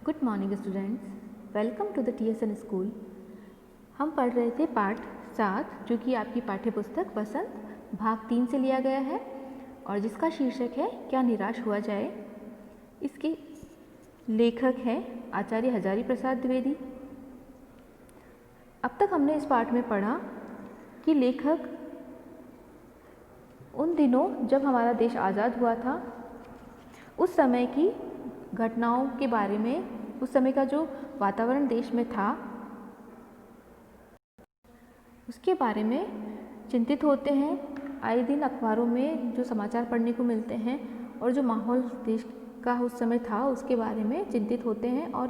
Good morning students, welcome to the TSN school. हम पढ़ रहे थे पाठ 7 जो कि आपकी पाठ्य पुस्तक बसंत भाग 3 से लिया गया है और जिसका शीर्षक है क्या निराश हुआ जाए। इसके लेखक हैं आचार्य हजारी प्रसाद द्विवेदी। अब तक हमने इस पाठ में पढ़ा कि लेखक उन दिनों जब हमारा देश आज़ाद हुआ था उस समय की घटनाओं के बारे में, उस समय का जो वातावरण देश में था उसके बारे में चिंतित होते हैं। आए दिन अखबारों में जो समाचार पढ़ने को मिलते हैं और जो माहौल देश का उस समय था उसके बारे में चिंतित होते हैं और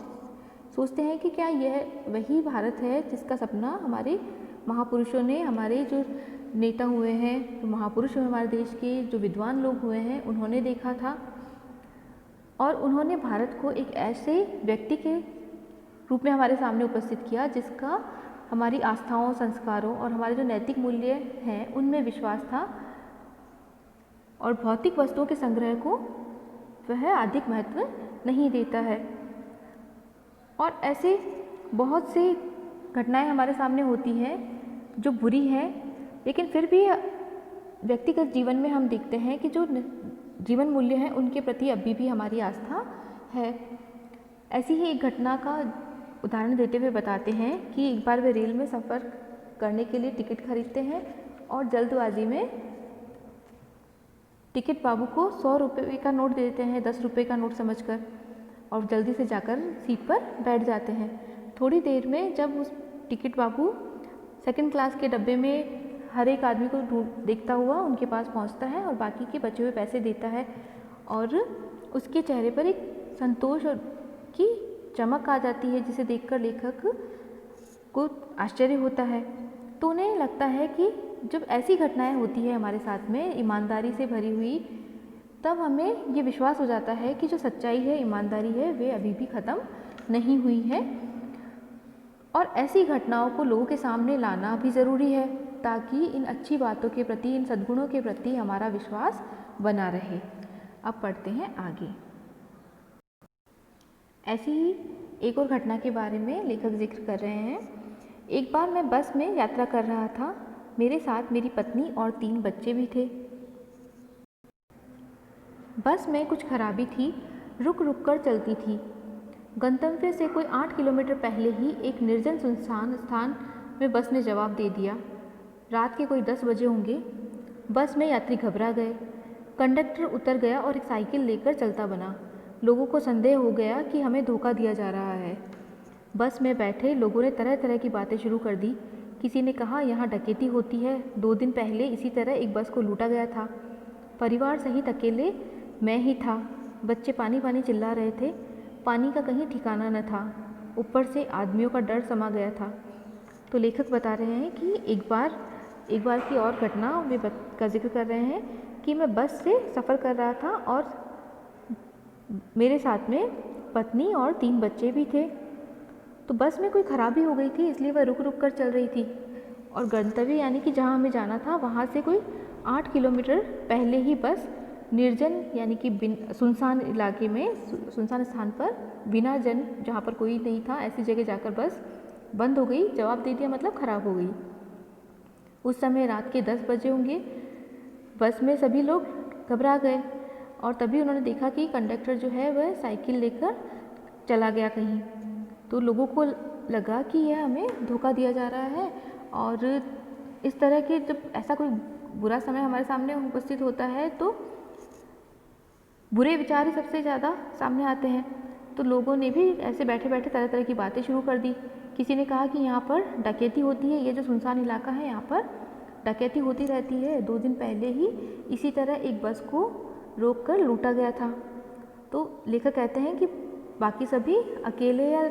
सोचते हैं कि क्या यह वही भारत है जिसका सपना हमारे महापुरुषों ने, हमारे जो नेता हुए हैं, जो महापुरुष हुए हमारे देश के, जो विद्वान लोग हुए हैं, उन्होंने देखा था। और उन्होंने भारत को एक ऐसे व्यक्ति के रूप में हमारे सामने उपस्थित किया जिसका हमारी आस्थाओं, संस्कारों और हमारे जो नैतिक मूल्य हैं उनमें विश्वास था और भौतिक वस्तुओं के संग्रह को वह अधिक महत्व नहीं देता है। और ऐसे बहुत सी घटनाएं हमारे सामने होती हैं जो बुरी हैं, लेकिन फिर भी व्यक्तिगत जीवन में हम देखते हैं कि जो जीवन मूल्य हैं उनके प्रति अभी भी हमारी आस्था है। ऐसी ही एक घटना का उदाहरण देते हुए बताते हैं कि एक बार वे रेल में सफ़र करने के लिए टिकट खरीदते हैं और जल्दबाजी में टिकट बाबू को 100 रुपये का नोट दे देते हैं, 10 रुपये का नोट समझकर, और जल्दी से जाकर सीट पर बैठ जाते हैं। थोड़ी देर में जब उस टिकट बाबू सेकंड क्लास के डब्बे में हर एक आदमी को देखता हुआ उनके पास पहुंचता है और बाकी के बचे हुए पैसे देता है और उसके चेहरे पर एक संतोष की चमक आ जाती है जिसे देखकर लेखक को आश्चर्य होता है। तो उन्हें लगता है कि जब ऐसी घटनाएं होती है हमारे साथ में ईमानदारी से भरी हुई, तब हमें ये विश्वास हो जाता है कि जो सच्चाई है, ईमानदारी है, वे अभी भी ख़त्म नहीं हुई है और ऐसी घटनाओं को लोगों के सामने लाना भी ज़रूरी है ताकि इन अच्छी बातों के प्रति, इन सद्गुणों के प्रति हमारा विश्वास बना रहे। अब पढ़ते हैं आगे। ऐसी ही एक और घटना के बारे में लेखक जिक्र कर रहे हैं। एक बार मैं बस में यात्रा कर रहा था, मेरे साथ मेरी पत्नी और 3 बच्चे भी थे। बस में कुछ खराबी थी, रुक रुक कर चलती थी। गंतव्य से कोई 8 किलोमीटर पहले ही एक निर्जन सुनसान स्थान में बस ने जवाब दे दिया। रात के कोई 10 बजे होंगे। बस में यात्री घबरा गए। कंडक्टर उतर गया और एक साइकिल लेकर चलता बना। लोगों को संदेह हो गया कि हमें धोखा दिया जा रहा है। बस में बैठे लोगों ने तरह तरह की बातें शुरू कर दी। किसी ने कहा यहाँ डकैती होती है, 2 दिन पहले इसी तरह एक बस को लूटा गया था। परिवार सहित अकेले मैं ही था। बच्चे पानी पानी चिल्ला रहे थे। पानी का कहीं ठिकाना न था, ऊपर से आदमियों का डर समा गया था। तो लेखक बता रहे हैं कि एक बार की और घटना का जिक्र कर रहे हैं कि मैं बस से सफ़र कर रहा था और मेरे साथ में पत्नी और 3 बच्चे भी थे। तो बस में कोई ख़राबी हो गई थी, इसलिए वह रुक रुक कर चल रही थी और गंतव्य यानी कि जहाँ हमें जाना था वहाँ से कोई 8 किलोमीटर पहले ही बस निर्जन यानी कि सुनसान इलाके में, सुनसान स्थान पर, बिना जन, जहाँ पर कोई नहीं था, ऐसी जगह जाकर बस बंद हो गई। जवाब दे दिया मतलब ख़राब हो गई। उस समय रात के 10 बजे होंगे। बस में सभी लोग घबरा गए और तभी उन्होंने देखा कि कंडक्टर जो है वह साइकिल लेकर चला गया कहीं। तो लोगों को लगा कि यह हमें धोखा दिया जा रहा है और इस तरह के जब ऐसा कोई बुरा समय हमारे सामने उपस्थित होता है तो बुरे विचार ही सबसे ज़्यादा सामने आते हैं। तो लोगों ने भी ऐसे बैठे बैठे तरह तरह की बातें शुरू कर दी। किसी ने कहा कि यहाँ पर डकैती होती है, ये जो सुनसान इलाका है यहाँ पर डकैती होती रहती है, 2 दिन पहले ही इसी तरह एक बस को रोक कर लूटा गया था। तो लेखक कहते हैं कि बाकी सभी अकेले या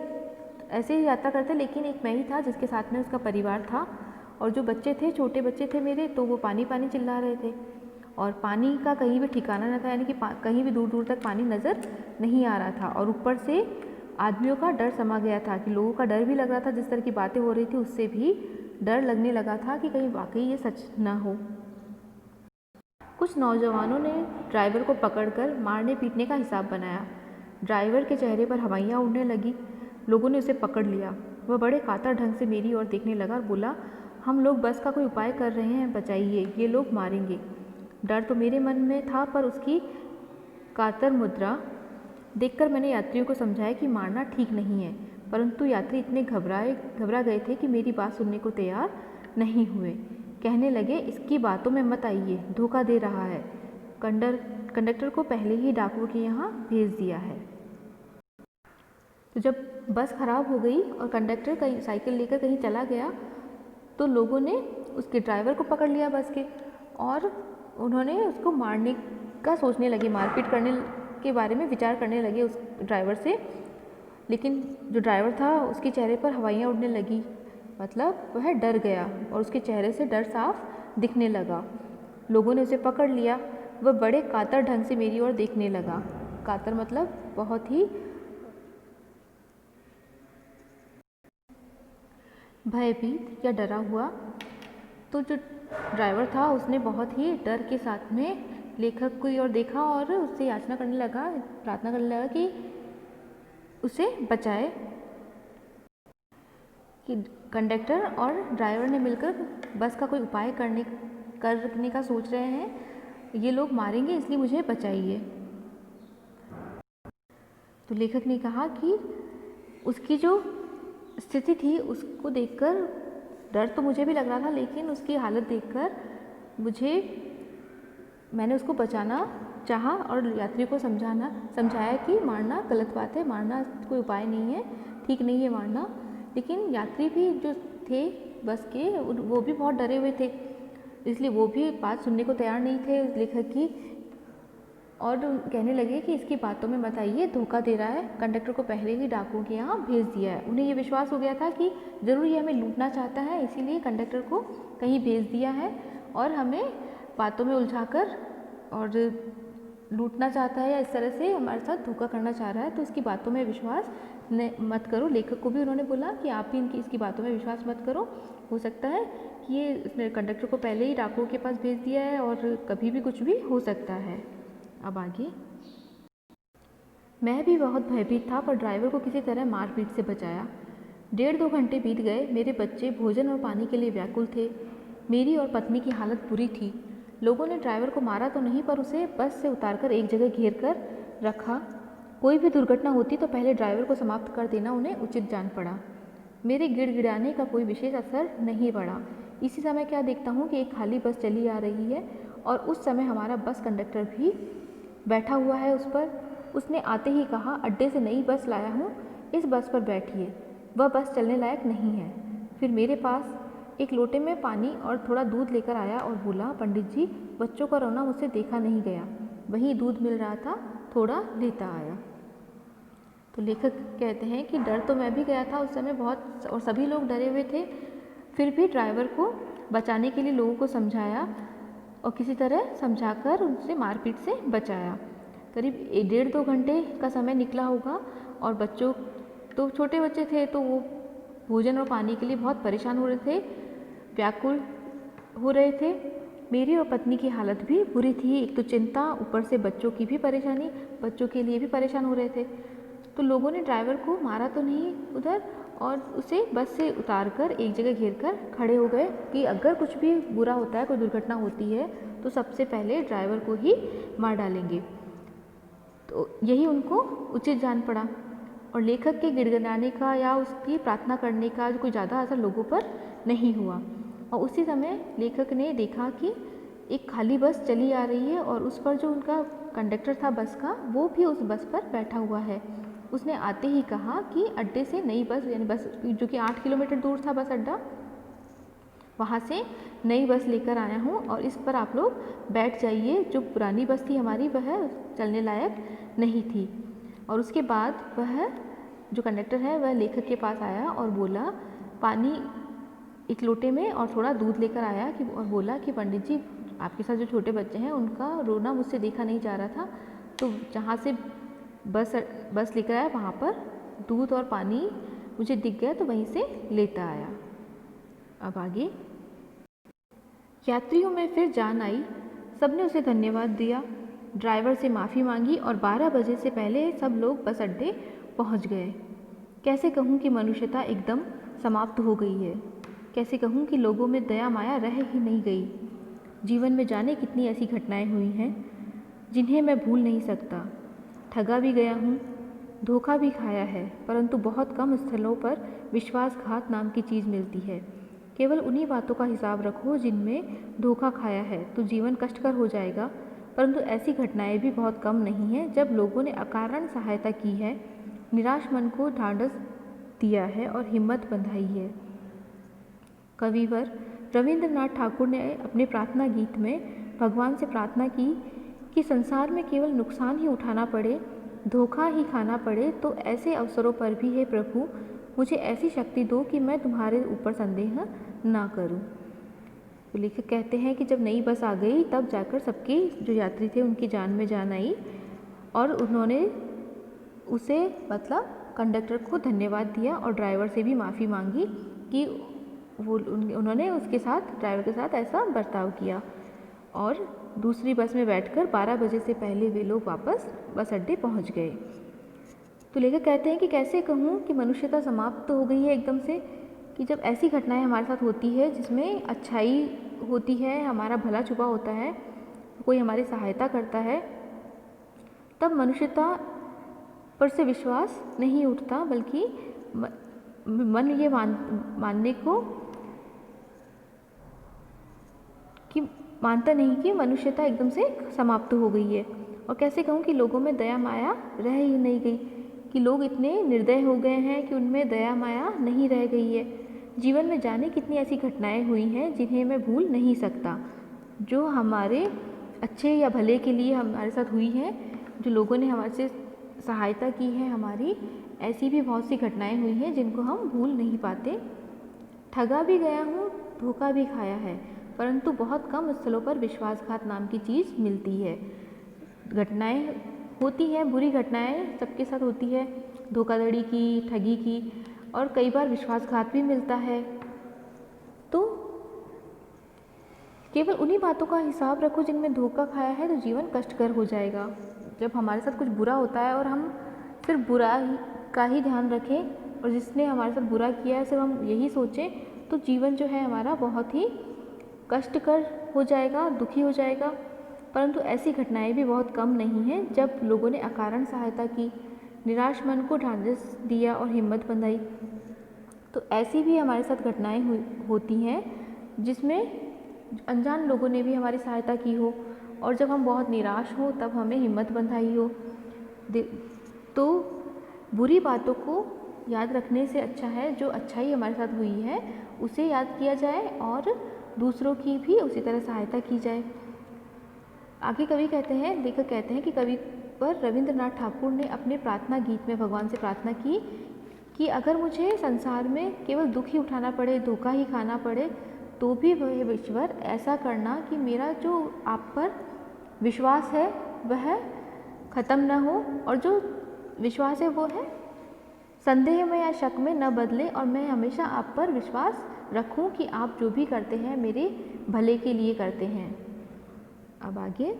ऐसे ही यात्रा करते, लेकिन एक मैं ही था जिसके साथ में उसका परिवार था और जो बच्चे थे, छोटे बच्चे थे मेरे, तो वो पानी पानी चिल्ला रहे थे और पानी का कहीं भी ठिकाना न था, यानी कि कहीं भी दूर दूर तक पानी नज़र नहीं आ रहा था और ऊपर से आदमियों का डर समा गया था कि लोगों का डर भी लग रहा था। जिस तरह की बातें हो रही थी उससे भी डर लगने लगा था कि कहीं वाकई ये सच ना हो। कुछ नौजवानों ने ड्राइवर को पकड़कर मारने पीटने का हिसाब बनाया। ड्राइवर के चेहरे पर हवाइयाँ उड़ने लगी। लोगों ने उसे पकड़ लिया। वह बड़े कातर ढंग से मेरी ओर देखने लगा और बोला, हम लोग बस का कोई उपाय कर रहे हैं, बचाइए, ये लोग मारेंगे। डर तो मेरे मन में था, पर उसकी कातर मुद्रा देखकर मैंने यात्रियों को समझाया कि मारना ठीक नहीं है, परंतु यात्री इतने घबरा गए थे कि मेरी बात सुनने को तैयार नहीं हुए। कहने लगे, इसकी बातों में मत आइए, धोखा दे रहा है। कंडक्टर को पहले ही डाकुओं के यहाँ भेज दिया है। तो जब बस खराब हो गई और कंडक्टर कहीं साइकिल लेकर कहीं चला गया, तो लोगों ने उसके ड्राइवर को पकड़ लिया बस के, और उन्होंने उसको मारने का सोचने लगे, मारपीट करने के बारे में विचार करने लगे उस ड्राइवर से। लेकिन जो ड्राइवर था उसके चेहरे पर हवाइयाँ उड़ने लगी, मतलब वह डर गया और उसके चेहरे से डर साफ दिखने लगा। लोगों ने उसे पकड़ लिया। वह बड़े कातर ढंग से मेरी ओर देखने लगा। कातर मतलब बहुत ही भयभीत या डरा हुआ। तो जो ड्राइवर था उसने बहुत ही डर के साथ में लेखक की ओर देखा और उससे याचना करने लगा, प्रार्थना करने लगा कि उसे बचाए। कि कंडक्टर और ड्राइवर ने मिलकर बस का कोई उपाय करने का सोच रहे हैं, ये लोग मारेंगे, इसलिए मुझे बचाइए। तो लेखक ने कहा कि उसकी जो स्थिति थी उसको देखकर डर तो मुझे भी लग रहा था, लेकिन उसकी हालत देखकर मैंने उसको बचाना चाहा और यात्रियों को समझाया कि मारना गलत बात है, मारना कोई उपाय नहीं है, ठीक नहीं है मारना। लेकिन यात्री भी जो थे बस के, वो भी बहुत डरे हुए थे, इसलिए वो भी बात सुनने को तैयार नहीं थे उस लेखक की, और कहने लगे कि इसकी बातों में मत आइए, धोखा दे रहा है, कंडक्टर को पहले ही डाकुओं के यहाँ भेज दिया है। उन्हें ये विश्वास हो गया था कि ज़रूर ये हमें लूटना चाहता है, इसीलिए कंडक्टर को कहीं भेज दिया है और हमें बातों में उलझाकर और लूटना चाहता है, या इस तरह से हमारे साथ धोखा करना चाह रहा है, तो इसकी बातों में विश्वास मत करो। लेखक को भी उन्होंने बोला कि आप भी इसकी बातों में विश्वास मत करो, हो सकता है कि ये इसने कंडक्टर को पहले ही डाकुओं के पास भेज दिया है और कभी भी कुछ भी हो सकता है। अब आगे, मैं भी बहुत भयभीत था, पर ड्राइवर को किसी तरह मारपीट से बचाया। 1.5-2 घंटे बीत गए। मेरे बच्चे भोजन और पानी के लिए व्याकुल थे। मेरी और पत्नी की हालत बुरी थी। लोगों ने ड्राइवर को मारा तो नहीं, पर उसे बस से उतारकर एक जगह घेर कर रखा। कोई भी दुर्घटना होती तो पहले ड्राइवर को समाप्त कर देना उन्हें उचित जान पड़ा। मेरे गिड़गिड़ाने का कोई विशेष असर नहीं पड़ा। इसी समय क्या देखता हूँ कि एक खाली बस चली आ रही है और उस समय हमारा बस कंडक्टर भी बैठा हुआ है उस पर। उसने आते ही कहा, अड्डे से नई बस लाया हूँ, इस बस पर बैठिए, वह बस चलने लायक नहीं है। फिर मेरे पास एक लोटे में पानी और थोड़ा दूध लेकर आया और बोला, पंडित जी, बच्चों का रोना मुझसे देखा नहीं गया, वहीं दूध मिल रहा था, थोड़ा लेता आया। तो लेखक कहते हैं कि डर तो मैं भी गया था उस समय बहुत, और सभी लोग डरे हुए थे, फिर भी ड्राइवर को बचाने के लिए लोगों को समझाया और किसी तरह समझाकर उनसे मारपीट से बचाया। करीब 1.5-2 घंटे का समय निकला होगा और बच्चों तो छोटे बच्चे थे, तो वो भोजन और पानी के लिए बहुत परेशान हो रहे थे, व्याकुल हो रहे थे। मेरी और पत्नी की हालत भी बुरी थी, एक तो चिंता, ऊपर से बच्चों की भी परेशानी, बच्चों के लिए भी परेशान हो रहे थे। तो लोगों ने ड्राइवर को मारा तो नहीं उधर, और उसे बस से उतार कर एक जगह घेर कर खड़े हो गए कि अगर कुछ भी बुरा होता है, कोई दुर्घटना होती है, तो सबसे पहले ड्राइवर को ही मार डालेंगे। तो यही उनको उचित जान पड़ा और लेखक के गिड़गिड़ाने का या उसकी प्रार्थना करने का कोई ज़्यादा असर लोगों पर नहीं हुआ। और उसी समय लेखक ने देखा कि एक खाली बस चली आ रही है और उस पर जो उनका कंडक्टर था बस का, वो भी उस बस पर बैठा हुआ है। उसने आते ही कहा कि अड्डे से नई बस, यानी बस जो कि 8 किलोमीटर दूर था बस अड्डा, वहाँ से नई बस लेकर आया हूँ और इस पर आप लोग बैठ जाइए। जो पुरानी बस थी हमारी, वह चलने लायक नहीं थी। और उसके बाद वह जो कंडक्टर है वह लेखक के पास आया और बोला, पानी एक लोटे में और थोड़ा दूध लेकर आया कि और बोला कि पंडित जी, आपके साथ जो छोटे बच्चे हैं उनका रोना मुझसे देखा नहीं जा रहा था, तो जहाँ से बस लेकर आया वहाँ पर दूध और पानी मुझे दिख गया, तो वहीं से लेता आया। अब आगे, यात्रियों में फिर जान आई, सबने उसे धन्यवाद दिया। ड्राइवर से माफ़ी मांगी और 12 बजे से पहले सब लोग बस अड्डे पहुंच गए। कैसे कहूँ कि मनुष्यता एकदम समाप्त हो गई है। कैसे कहूँ कि लोगों में दया माया रह ही नहीं गई। जीवन में जाने कितनी ऐसी घटनाएं हुई हैं जिन्हें मैं भूल नहीं सकता। ठगा भी गया हूँ, धोखा भी खाया है, परंतु बहुत कम स्थलों पर विश्वासघात नाम की चीज़ मिलती है। केवल उन्हीं बातों का हिसाब रखो जिनमें धोखा खाया है तो जीवन कष्टकर हो जाएगा, परंतु ऐसी घटनाएं भी बहुत कम नहीं हैं जब लोगों ने अकारण सहायता की है, निराश मन को ढांढस दिया है और हिम्मत बंधाई है। कविवर रविंद्रनाथ ठाकुर ने अपने प्रार्थना गीत में भगवान से प्रार्थना की कि संसार में केवल नुकसान ही उठाना पड़े, धोखा ही खाना पड़े तो ऐसे अवसरों पर भी हे प्रभु मुझे ऐसी शक्ति दो कि मैं तुम्हारे ऊपर संदेह ना करूं। तो लेखक कहते हैं कि जब नई बस आ गई तब जाकर सबके जो यात्री थे उनकी जान में जान आई और उन्होंने उसे मतलब कंडक्टर को धन्यवाद दिया और ड्राइवर से भी माफ़ी मांगी कि उन्होंने उसके साथ ड्राइवर के साथ ऐसा बर्ताव किया। और दूसरी बस में बैठकर 12 बजे से पहले वे लोग वापस बस अड्डे पहुंच गए। तो लेखक कहते हैं कि कैसे कहूँ कि मनुष्यता समाप्त हो गई है एकदम से, कि जब ऐसी घटनाएं हमारे साथ होती है जिसमें अच्छाई होती है, हमारा भला छुपा होता है, कोई हमारी सहायता करता है, तब मनुष्यता पर से विश्वास नहीं उठता, बल्कि मन ये मानने को कि मानता नहीं कि मनुष्यता एकदम से समाप्त हो गई है। और कैसे कहूँ कि लोगों में दया माया रह ही नहीं गई, कि लोग इतने निर्दय हो गए हैं कि उनमें दया माया नहीं रह गई है। जीवन में जाने कितनी ऐसी घटनाएं हुई हैं जिन्हें मैं भूल नहीं सकता, जो हमारे अच्छे या भले के लिए हमारे साथ हुई हैं, जो लोगों ने हमारे से सहायता की है हमारी। ऐसी भी बहुत सी घटनाएं हुई हैं जिनको हम भूल नहीं पाते। ठगा भी गया हूँ, धोखा भी खाया है, परंतु बहुत कम स्थलों पर विश्वासघात नाम की चीज़ मिलती है। घटनाएं होती हैं, बुरी घटनाएं सबके साथ होती है, धोखाधड़ी की, ठगी की, और कई बार विश्वासघात भी मिलता है। तो केवल उन्हीं बातों का हिसाब रखो जिनमें धोखा खाया है तो जीवन कष्टकर हो जाएगा। जब हमारे साथ कुछ बुरा होता है और हम सिर्फ बुरा का ही ध्यान रखें और जिसने हमारे साथ बुरा किया है सिर्फ हम यही सोचें, तो जीवन जो है हमारा बहुत ही कष्टकर हो जाएगा, दुखी हो जाएगा। परंतु ऐसी घटनाएं भी बहुत कम नहीं हैं जब लोगों ने अकारण सहायता की, निराश मन को ढांढस दिया और हिम्मत बंधाई। तो ऐसी भी हमारे साथ घटनाएं होती हैं जिसमें अनजान लोगों ने भी हमारी सहायता की हो, और जब हम बहुत निराश हो तब हमें हिम्मत बंधाई हो। तो बुरी बातों को याद रखने से अच्छा है जो अच्छाई हमारे साथ हुई है उसे याद किया जाए और दूसरों की भी उसी तरह सहायता की जाए। आगे कवि कहते हैं, लेखक कहते हैं कि कवि पर रविंद्रनाथ ठाकुर ने अपने प्रार्थना गीत में भगवान से प्रार्थना की कि अगर मुझे संसार में केवल दुख ही उठाना पड़े, धोखा ही खाना पड़े, तो भी वह ईश्वर ऐसा करना कि मेरा जो आप पर विश्वास है वह ख़त्म न हो, और जो विश्वास है वो है संदेह में या शक में न बदले, और मैं हमेशा आप पर विश्वास रखूं कि आप जो भी करते हैं मेरे भले के लिए करते हैं। अब आगे,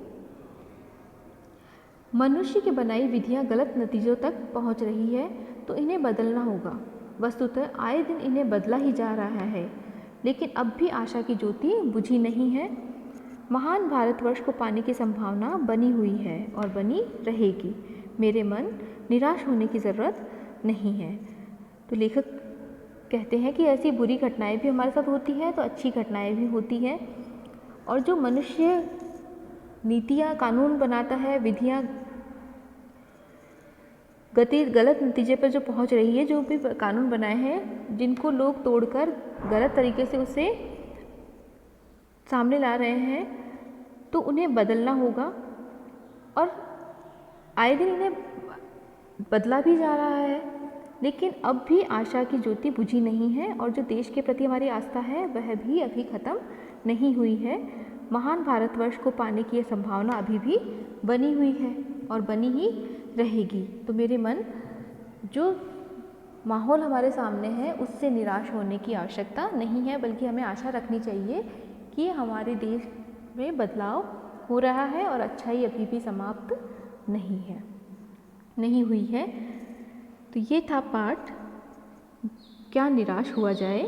मनुष्य की बनाई विधियां गलत नतीजों तक पहुंच रही है तो इन्हें बदलना होगा। वस्तुतः आए दिन इन्हें बदला ही जा रहा है, लेकिन अब भी आशा की ज्योति बुझी नहीं है। महान भारतवर्ष को पाने की संभावना बनी हुई है और बनी रहेगी। मेरे मन, निराश होने की ज़रूरत नहीं है। तो लेखक कहते हैं कि ऐसी बुरी घटनाएं भी हमारे साथ होती हैं तो अच्छी घटनाएं भी होती हैं, और जो मनुष्य नीतियाँ कानून बनाता है, विधियाँ गलत नतीजे पर जो पहुंच रही है, जो भी कानून बनाए हैं जिनको लोग तोड़कर गलत तरीके से उसे सामने ला रहे हैं, तो उन्हें बदलना होगा। और आए दिन इन्हें बदला भी जा रहा है, लेकिन अब भी आशा की ज्योति बुझी नहीं है, और जो देश के प्रति हमारी आस्था है वह भी अभी ख़त्म नहीं हुई है। महान भारतवर्ष को पाने की यह संभावना अभी भी बनी हुई है और बनी ही रहेगी। तो मेरे मन, जो माहौल हमारे सामने है उससे निराश होने की आवश्यकता नहीं है, बल्कि हमें आशा रखनी चाहिए कि हमारे देश में बदलाव हो रहा है और अच्छाई अभी भी समाप्त नहीं हुई है। तो ये था पाठ क्या निराश हुआ जाए।